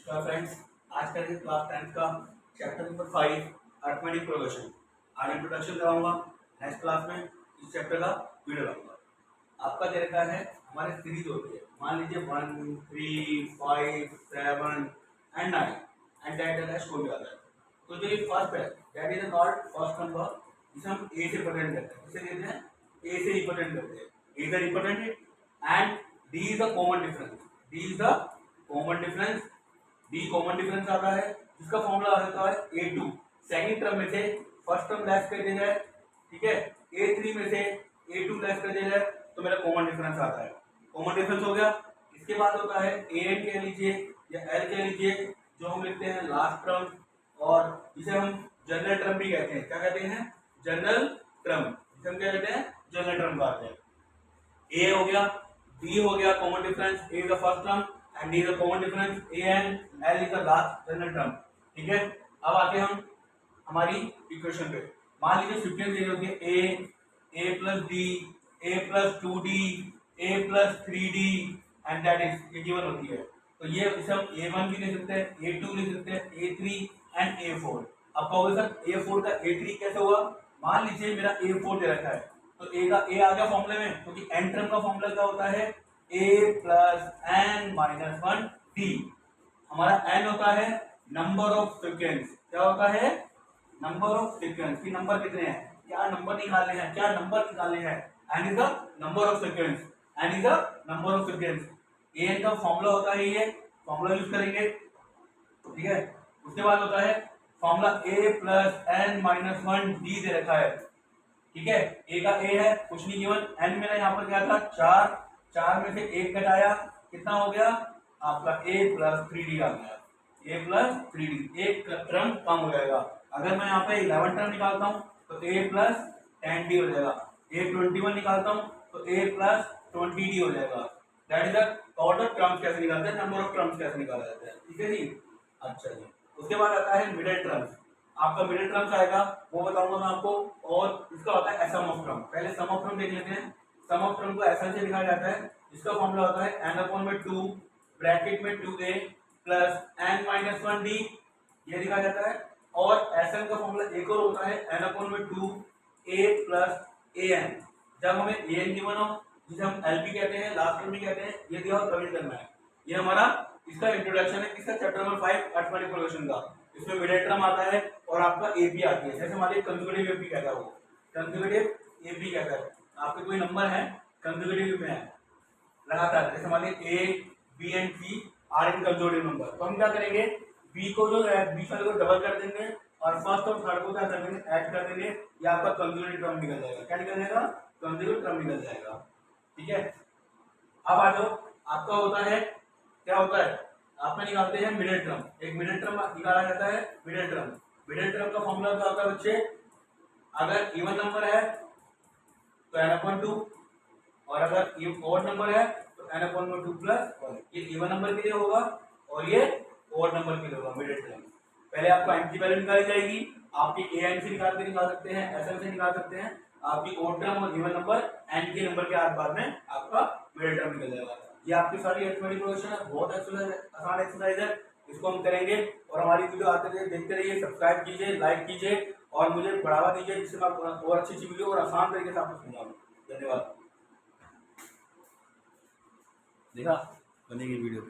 तो फ्रेंड्स, आज का क्लास 10 का चैप्टर नंबर 5 अरिथमेटिक प्रोग्रेशन आज इंट्रोडक्शन कराऊंगा। नेक्स्ट क्लास में इस चैप्टर का वीडियो लाऊंगा। आपका दे रखा है हमारे सीरीज होती है, मान लीजिए 1 3 5 7 and 9 and that dash code आता है। तो जो ये फर्स्ट है that is called first number, जिसे हम ए से रिप्रेजेंट करते हैं। इसे कहते हैं ए से रिप्रेजेंट करते हैं, A is represented and D is the common difference. D is the common difference, D common difference आता है जिसका फॉर्मूला आ जाता है A2। सेकंड टर्म में से फर्स्ट टर्म लेस कर दिया जाए, ठीक है, A3 में से A2 लेस कर दिया जाए तो मेरा कॉमन डिफरेंस आता है। कॉमन डिफरेंस हो गया। इसके बाद होता है AN कह लीजिए या L कह लीजिए, जो हम लिखते हैं लास्ट टर्म, और जिसे हम जनरल टर्म भी कहते हैं। क्या कहते हैं? General term. जिसे हम क्या कहते हैं? जनरल टर्म कहते हैं। ए हो गया, डी हो गया common difference, A is the first term and D is the common difference, A and L is the last general term. ठीक है, अब आते हम हमारी इक्वेशन पे। मान लीजिए फ्रीक्वेंसी देनी होती है A plus D, A plus 2d, A plus 3d and that is ये गिवन होती है। तो ये इसे हम A1 भी लिख सकते हैं, A2 लिख सकते हैं, A3 एंड A4। अब कहोगे सर A4 का A3 कैसे हुआ? मान लीजिए मेरा A4 दे रखा है, तो ए का ए आ गया फॉर्मूले में, क्योंकि एन टर्म का फॉर्मूला क्या होता है? A plus N minus 1 D. हमारा एन होता है नंबर ऑफ सीक्वेंस। क्या होता है? Number of sequence. की नंबर कितने हैं, क्या नंबर निकालने हैं, क्या नंबर निकालने हैं। N is the number of sequence, N is the number of sequence. N का फॉर्मूला होता है, ये फॉर्मूला यूज करेंगे, ठीक है। उसके बाद होता है फॉर्मूला ए प्लस एन माइनस 1 डी दे रखा है, ठीक है। ए का ए है, कुछ नहीं गिवन। एन मेरा यहाँ पर क्या था? 4, 4 में से 1 घटाया, कितना हो गया आपका? ए प्लस 3d आ गया, ए प्लस 3d। एक टर्म कम हो जाएगा। अगर मैं यहाँ पे 11 टर्म निकालता हूँ तो ए प्लस 10d हो जाएगा। ए 21 निकालता हूँ तो ए प्लस 20d हो जाएगा। That is the total terms कैसे निकालते हैं, नंबर ऑफ टर्म्स कैसे निकाला जाता है, ठीक है जी। अच्छा जी, उसके बाद आता है मिडिल टर्म्स। आपका मिडिल टर्म्स आएगा, वो बताऊंगा मैं आपको। और इसका होता है सम ऑफ टर्म। पहले सम ऑफ टर्म देख लेते हैं। सम ऑफ टर्म को ऐसा से लिखा जाता है, जिसका फॉर्मूला होता है n/2 ब्रैकेट में 2a plus n minus 1d, ये लिखा जाता है। और Sn का फॉर्मूला एक और होता है n/2 a प्लस an। जब हमें an गिवन हो, जिसे हम LP कहते हैं, लास्ट टर्म भी कहते हैं, ये दिया और कमी करना है। ये हमारा इसका इंट्रोडक्शन है, इसका चैप्टर नंबर 5 अरिथमेटिक प्रोग्रेशन का। इसमें मिडिल टर्म आता है और आपका एपी आती है। जैसे हमारे कंसेक्यूटिव एपी कहता है, वो कंसेक्यूटिव एपी कहता है। आपके कोई नंबर है कंसेक्यूटिव में है लगातार, जैसे हमारे A B and C are in consecutive number, तो हम क्या करेंगे? बी को जो है बी वाले को डबल कर देंगे और फर्स्ट और थर्ड को क्या कर देंगे? ऐड कर देंगे। ये आपका कंसेक्यूटिव टर्म निकल जाएगा। क्या निकल जाएगा? कंसेक्यूटिव टर्म निकल जाएगा, ठीक है। अब आ जाओ, आपका होता है क्या होता है? आप में निकालते हैं मिडिल टर्म। एक मिडिल टर्म निकाला जाता है, मिडिल टर्म। मिडिल टर्म का फॉर्मूला क्या होता है बच्चे? अगर इवन नंबर है तो n/2, और अगर ये ऑड नंबर है तो n/2 प्लस 1। ये इवन नंबर के लिए होगा और ये ऑड नंबर के लिए होगा मिडिल टर्म। पहले आपको n की वैल्यू निकाली जाएगी, आपकी an से निकाल सकते हैं, Sn से निकाल सकते हैं। आपकी ऑड टर्म और इवन नंबर n के नंबर के बाद में आपका मिडिल टर्म निकल जाएगा। ये आपकी सारी अरिथमेटिक प्रोग्रेशन है, बहुत आसान एक्सरसाइज है। इसको हम करेंगे और हमारी वीडियो आते रहिए, देखते रहिए, सब्सक्राइब कीजिए, लाइक कीजिए और मुझे बढ़ावा दीजिए, जिससे मैं और अच्छी वीडियो और आसान तरीके से आपको समझाऊं। धन्यवाद। देखा बनेगी वीडियो।